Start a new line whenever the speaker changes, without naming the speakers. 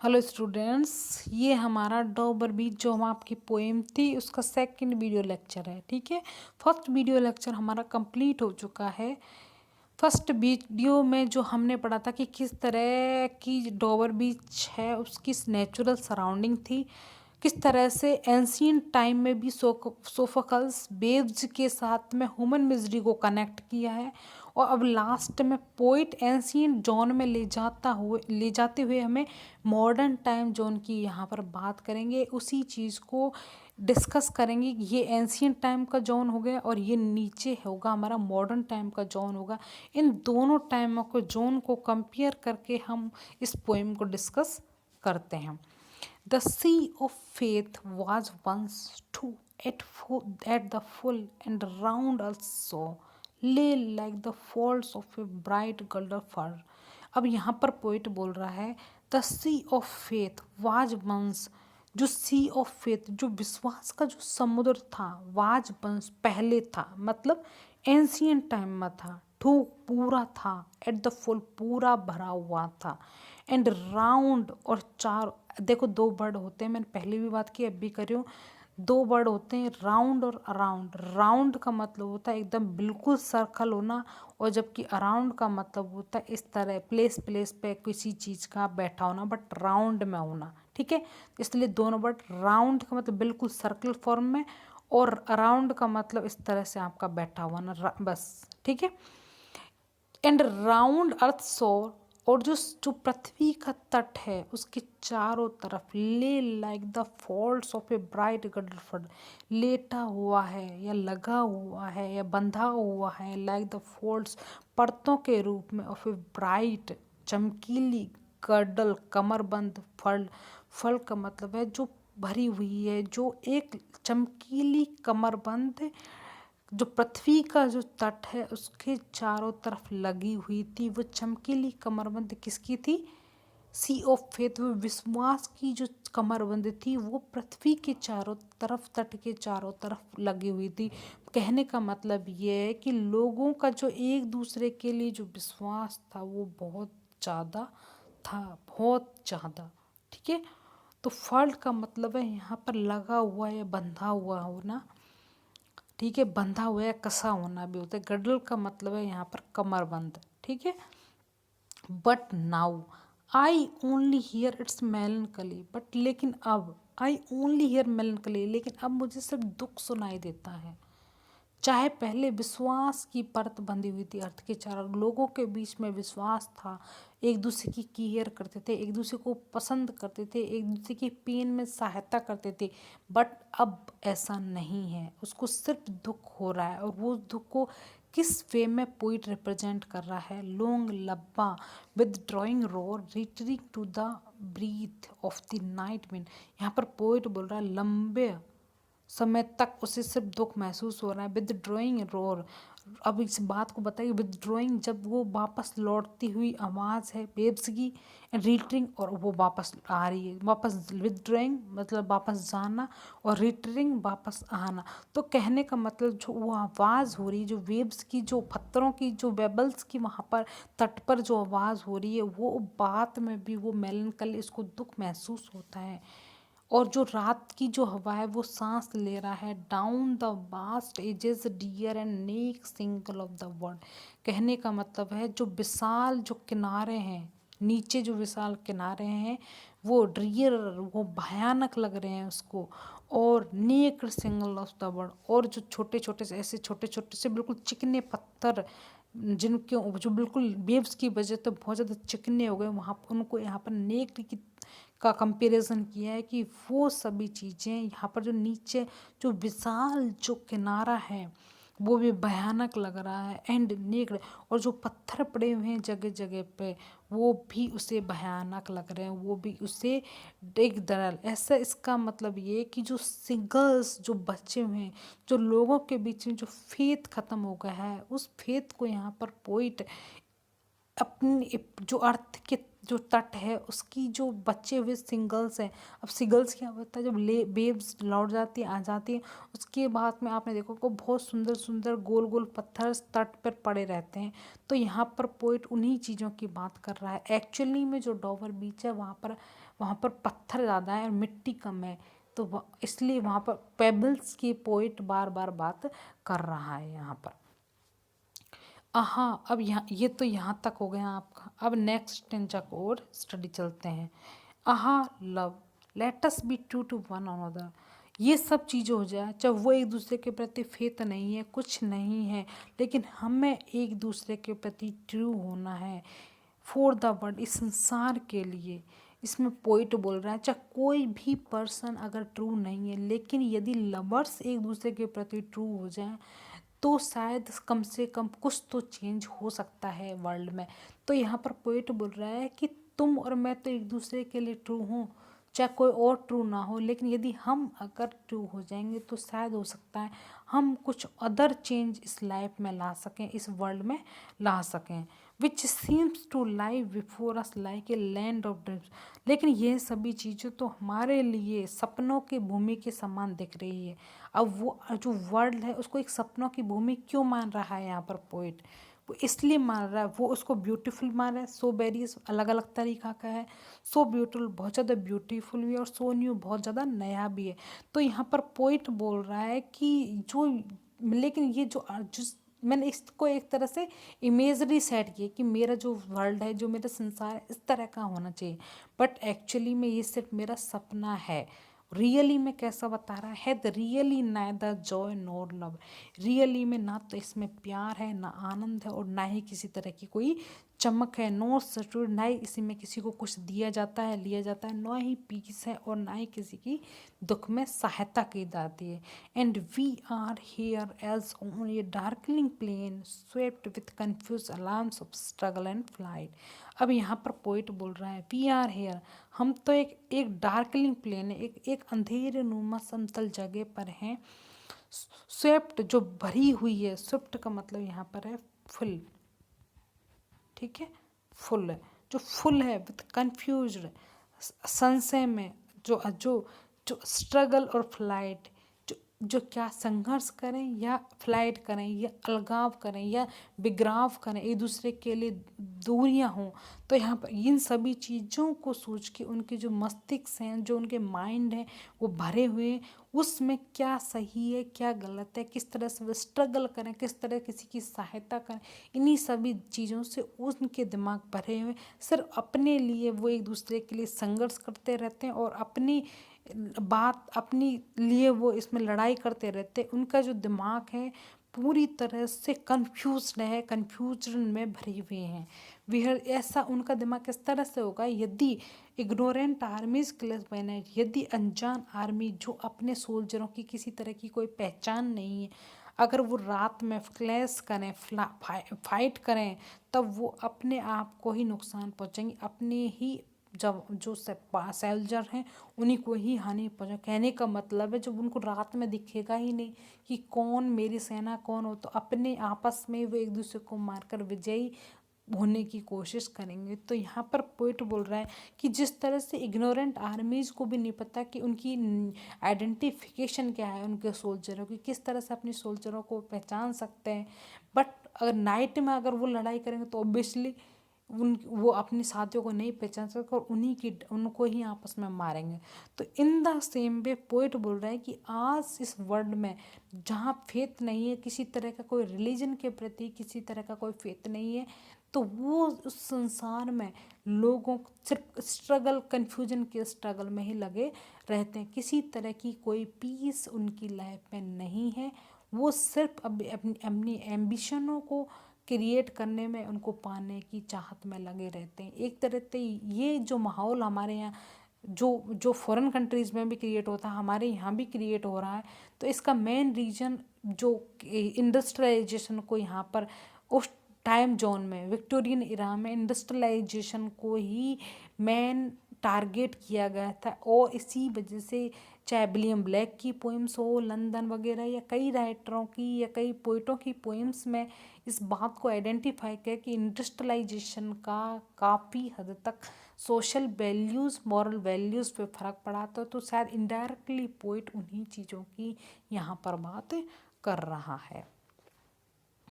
Hello students, ये हमारा डॉबर बीच जो हम आपकी पोएम थी उसका सेकंड वीडियो लेक्चर है। ठीक है, फर्स्ट वीडियो लेक्चर हमारा कंप्लीट हो चुका है। फर्स्ट वीडियो में जो हमने पढ़ा था कि किस तरह की डॉबर बीच है, उसकी नेचुरल सराउंडिंग थी, किस तरह से एंशियंट टाइम में भी सोफोकल्स बेब्स के साथ में ह्यूमन मिजरी को कनेक्ट किया है, और अब लास्ट में पोइट एंशियंट जोन में ले जाते हुए हमें मॉडर्न टाइम जोन की यहाँ पर बात करेंगे। उसी चीज़ को डिस्कस करेंगे। ये एंशियंट टाइम का जोन हो गया और ये नीचे होगा हमारा मॉडर्न टाइम का जोन होगा। इन दोनों टाइमों को जोन को कंपेयर करके हम इस पोएम को डिस्कस करते हैं। The sea of faith was once too at the full, and round also lay like the folds of a bright golden fur. अब यहाँ पर पोइट बोल रहा है the sea of faith was once, जो सी ऑफ फेथ जो विश्वास का जो समुद्र था, वाज वंस पहले था, मतलब एंशियंट टाइम में था, टू पूरा था, एट द फुल पूरा भरा हुआ था, एंड राउंड और चार, देखो दो वर्ड होते हैं, मैंने पहले भी बात की अब भी कर रही हूँ, दो वर्ड होते हैं राउंड और अराउंड। राउंड का मतलब होता है एकदम बिल्कुल सर्कल होना, और जबकि अराउंड का मतलब होता है इस तरह प्लेस प्लेस पे किसी चीज़ का बैठा होना, बट राउंड में होना। ठीक है, इसलिए दोनों वर्ड, राउंड का मतलब बिल्कुल सर्कल फॉर्म में, और अराउंड का मतलब इस तरह से आपका बैठा हुआ ना, बस। ठीक है, एंड राउंड अर्थ शोर, और जो पृथ्वी का तट है उसके चारों तरफ ले like the falls of a bright गडरफड, लेटा हुआ है या लगा हुआ है या बंधा हुआ है, लाइक द फॉल्स परतों के रूप में, ऑफ ए ब्राइट चमकीली, गर्डल कमरबंद, फल, फल का मतलब है जो भरी हुई है, जो एक चमकीली कमरबंद जो पृथ्वी का जो तट है उसके चारों तरफ लगी हुई थी। वो चमकीली कमरबंद किसकी थी? सी ऑफ फेथ, वो विश्वास की जो कमरबंद थी वो पृथ्वी के चारों तरफ, तट के चारों तरफ लगी हुई थी। कहने का मतलब ये है कि लोगों का जो एक दूसरे के लिए जो विश्वास था वो बहुत ज़्यादा था, बहुत ज़्यादा। ठीक है, तो फॉल्ट का मतलब है यहाँ पर लगा हुआ या बंधा हुआ होना। ठीक है, बंधा हुआ या कसा होना भी होता है। गडल का मतलब है यहाँ पर कमरबंद। ठीक है, but now I only here it's मेलनकली, but लेकिन अब आई ओनली हियर मेलनकली, लेकिन अब मुझे सिर्फ दुख सुनाई देता है। चाहे पहले विश्वास की परत बंधी हुई थी, अर्थ के चारों लोगों के बीच में विश्वास था, एक दूसरे की केयर करते थे, एक दूसरे को पसंद करते थे, एक दूसरे की पेन में सहायता करते थे, बट अब ऐसा नहीं है। उसको सिर्फ दुख हो रहा है, और वो दुख को किस वे में पोइट रिप्रेजेंट कर रहा है? लॉन्ग लब्बा withdrawing roar retreating to the breath of the night wind. यहाँ पर पोइट बोल रहा है लंबे समय तक उसे सिर्फ दुख महसूस हो रहा है। विदड्रॉइंग रोर, अब इस बात को बताइए, विदड्रॉइंग जब वो वापस लौटती हुई आवाज़ है बेब्स की, रिटरिंग और वो वापस आ रही है, वापस विदड्रॉइंग मतलब वापस जाना, और रिटरिंग वापस आना। तो कहने का मतलब जो वो आवाज़ हो रही है, जो वेब्स की, जो पत्थरों की, जो वेबल्स की वहाँ पर तट पर जो आवाज़ हो रही है, वो बात में भी वो मेलनकली, इसको दुख महसूस होता है। और जो रात की जो हवा है वो सांस ले रहा है, down the vast edges drear and naked shingles of the world. कहने का मतलब है जो विशाल जो किनारे हैं, नीचे जो विशाल किनारे हैं वो डियर, वो भयानक लग रहे हैं उसको, और नेक सिंगल ऑफ द वर्ल्ड, और जो छोटे छोटे से ऐसे छोटे छोटे से बिल्कुल चिकने पत्थर, जिनके जो बिल्कुल वेव्स की वजह से बहुत ज़्यादा चिकने हो गए, वहाँ उनको यहाँ पर नेक की का कंपैरिजन किया है कि वो सभी चीज़ें यहाँ पर जो नीचे जो विशाल जो किनारा है वो भी भयानक लग रहा है, एंड नेक, और जो पत्थर पड़े हुए हैं जगह जगह पे वो भी उसे भयानक लग रहे हैं, वो भी उसे एक दरल ऐसा। इसका मतलब ये कि जो सिंगल्स जो बचे हुए हैं, जो लोगों के बीच में जो फेथ खत्म हो गया है, उस फेथ को यहाँ पर पोइट अपनी जो अर्थ के जो तट है उसकी जो बचे हुए सिंगल्स हैं, अब सिंगल्स क्या होता है, जब ले वेव्स लौट जाती है आ जाती है उसके बाद में आपने देखो को बहुत सुंदर सुंदर गोल गोल पत्थर तट पर पड़े रहते हैं। तो यहाँ पर पोइट उन्हीं चीज़ों की बात कर रहा है। एक्चुअली में जो डॉबर बीच है वहाँ पर पत्थर ज़्यादा है और मिट्टी कम है, तो इसलिए वहाँ पर पेबल्स की पोइट बार बार बात कर रहा है यहाँ पर। हाँ, अब यहाँ ये तो यहाँ तक हो गया आपका। अब नेक्स्ट टेंजा और स्टडी चलते हैं। Love, let us be true to one another. ये सब चीज़ें हो जाए, जब वो एक दूसरे के प्रति फेथ नहीं है, कुछ नहीं है, लेकिन हमें एक दूसरे के प्रति ट्रू होना है फॉर द वर्ल्ड, इस संसार के लिए। इसमें पोइट बोल रहा है चाहे कोई भी पर्सन अगर ट्रू नहीं है, लेकिन यदि लवर्स एक दूसरे के प्रति ट्रू हो जाए तो शायद कम से कम कुछ तो चेंज हो सकता है वर्ल्ड में। तो यहाँ पर पोइट बोल रहा है कि तुम और मैं तो एक दूसरे के लिए ट्रू हूँ, चाहे कोई और ट्रू ना हो, लेकिन यदि हम अगर ट्रू हो जाएंगे तो शायद हो सकता है हम कुछ अदर चेंज इस लाइफ में ला सकें, इस वर्ल्ड में ला सकें। Which seems to lie before us like a land of dreams. लेकिन ये सभी चीज़ें तो हमारे लिए सपनों की भूमि के समान दिख रही है। अब वो जो वर्ल्ड है उसको एक सपनों की भूमि क्यों मान रहा है यहाँ पर पोइट? वो इसलिए मान रहा है, वो उसको ब्यूटीफुल मान रहा है। सो वेरियस अलग अलग तरीका का है। सो ब्यूटीफुल बहुत ज़्यादा ब्यूटीफुल भी है और सो न्यू बहुत ज़्यादा नया भी है। तो यहाँ पर पोइट बोल रहा है कि जो, लेकिन ये जो मैंने इसको एक तरह से इमेजरी सेट की कि मेरा जो वर्ल्ड है, जो मेरा संसार है, इस तरह का होना चाहिए, बट एक्चुअली में ये सिर्फ मेरा सपना है। रियली में कैसा बता रहा है, the really neither Joy nor love. Really में ना तो इसमें प्यार है, ना आनंद है, और ना ही किसी तरह की कोई चमक है। नो सटुर, ना ही इसी में किसी को कुछ दिया जाता है, लिया जाता है, ना ही पीस है, और ना ही किसी की दुख में सहायता की जाती है। And we are here as on a darkling plain swept with confused alarms of struggle and flight. अब यहाँ पर पोइट बोल रहा है वी आर हेयर, हम तो एक डार्कलिंग प्लेन है, एक अंधेरे नुमा समतल जगह पर हैं। स्वेप्ट जो भरी हुई है, स्विफ्ट का मतलब यहाँ पर है फुल, ठीक है, फुल है, जो फुल है विथ कन्फ्यूज, संशय में, जो जो जो स्ट्रगल और फ्लाइट, जो क्या संघर्ष करें या फ्लाइट करें या अलगाव करें या बिगराव करें, एक दूसरे के लिए दूरियां हों। तो यहाँ पर इन सभी चीज़ों को सोच के उनके जो मस्तिष्क हैं, जो उनके माइंड हैं, वो भरे हुए हैं। उसमें क्या सही है क्या गलत है, किस तरह से वो स्ट्रगल करें, किस तरह किसी की सहायता करें, इन्हीं सभी चीज़ों से उनके दिमाग भरे हुए। सिर्फ अपने लिए वो एक दूसरे के लिए संघर्ष करते रहते हैं और अपनी अपनी लिए वो इसमें लड़ाई करते रहते। उनका जो दिमाग है पूरी तरह से कन्फ्यूज्ड है, कन्फ्यूजन में भरे हुए हैं। वह ऐसा उनका दिमाग किस तरह से होगा, यदि इग्नोरेंट आर्मीज क्लेस मैनेज, यदि अनजान आर्मी जो अपने सोल्जरों की किसी तरह की कोई पहचान नहीं है, अगर वो रात में क्लैश करें, फाइट करें, तब वो अपने आप को ही नुकसान पहुंचाएंगे, अपने ही जब जो सोल्जर हैं उन्हीं को ही हानि पहुंचा। कहने का मतलब है जब उनको रात में दिखेगा ही नहीं कि कौन मेरी सेना कौन हो, तो अपने आपस में वो एक दूसरे को मारकर विजयी होने की कोशिश करेंगे। तो यहाँ पर पोइट बोल रहा है कि जिस तरह से इग्नोरेंट आर्मीज़ को भी नहीं पता कि उनकी आइडेंटिफिकेशन क्या है, उनके सोल्जरों की किस तरह से अपनी सोल्जरों को पहचान सकते हैं, बट अगर नाइट में अगर वो लड़ाई करेंगे तो ऑब्वियसली वो अपने साथियों को नहीं पहचान सकते और उनको ही आपस में मारेंगे। तो in the same way poet बोल रहा है कि आज इस वर्ल्ड में जहाँ फेथ नहीं है, किसी तरह का कोई रिलीजन के प्रति किसी तरह का कोई फेथ नहीं है, तो वो उस संसार में लोगों सिर्फ स्ट्रगल, कन्फ्यूजन के स्ट्रगल में ही लगे रहते हैं। किसी तरह की कोई पीस उनकी लाइफ में नहीं है। वो सिर्फ अपनी एम्बिशनों को क्रिएट करने में, उनको पाने की चाहत में लगे रहते हैं। एक तरह से ये जो माहौल हमारे यहाँ जो फॉरेन कंट्रीज़ में भी क्रिएट होता है, हमारे यहाँ भी क्रिएट हो रहा है। तो इसका मेन रीज़न जो इंडस्ट्रियलाइजेशन को यहाँ पर उस टाइम जोन में, विक्टोरियन इरा में इंडस्ट्रियलाइजेशन को ही मेन टारगेट किया गया था। और इसी वजह से चाहे विलियम ब्लेक की पोइम्स हो, लंदन वगैरह, या कई राइटरों की या कई पोइटों की पोइम्स में इस बात को आइडेंटिफाई किया कि इंडस्ट्रियलाइजेशन का काफ़ी हद तक सोशल वैल्यूज़, मॉरल वैल्यूज़ पे फ़र्क पड़ा था। तो शायद इनडायरेक्टली पोइट उन्हीं चीज़ों की यहाँ पर बात कर रहा है।